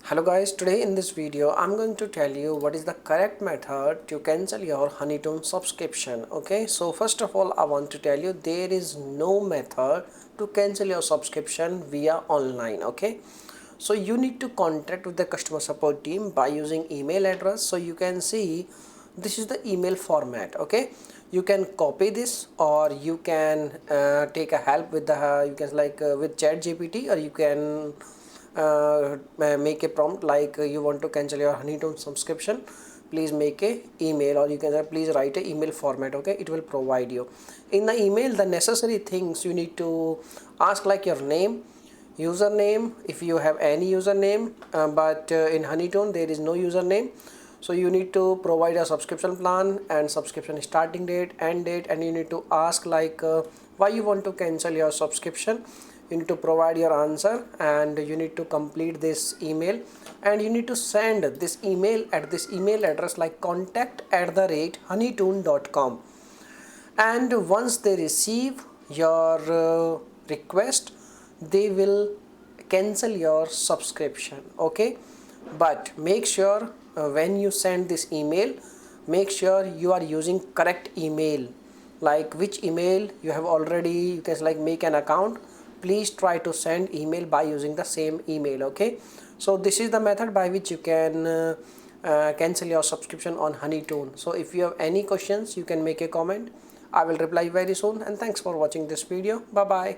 Hello guys, today in this video I'm going to tell you what is the correct method to cancel your HoneyToon subscription. Okay, so first of all I want to tell you there is no method to cancel your subscription via online. Okay, so you need to contact with the customer support team by using email address. So you can see this is the email format. Okay, you can copy this or you can take a help with the you can with chat GPT, or you can make a prompt like you want to cancel your HoneyToon subscription, please make a email, or you can please write a email format. Okay, it will provide you in the email the necessary things you need to ask, like your name, username if you have any username, but in HoneyToon there is no username. So you need to provide a subscription plan and subscription starting date, end date, and you need to ask why you want to cancel your subscription. You need to provide your answer and you need to complete this email, and you need to send this email at this email address like contact@honeytoon.com. And once they receive your request, they will cancel your subscription. Okay, but make sure when you send this email, make sure you are using correct email, like which email you have already, you can make an account. Please try to send email by using the same email. Okay, so this is the method by which you can cancel your subscription on HoneyToon. So if you have any questions, you can make a comment. I will reply very soon, and thanks for watching this video. Bye bye.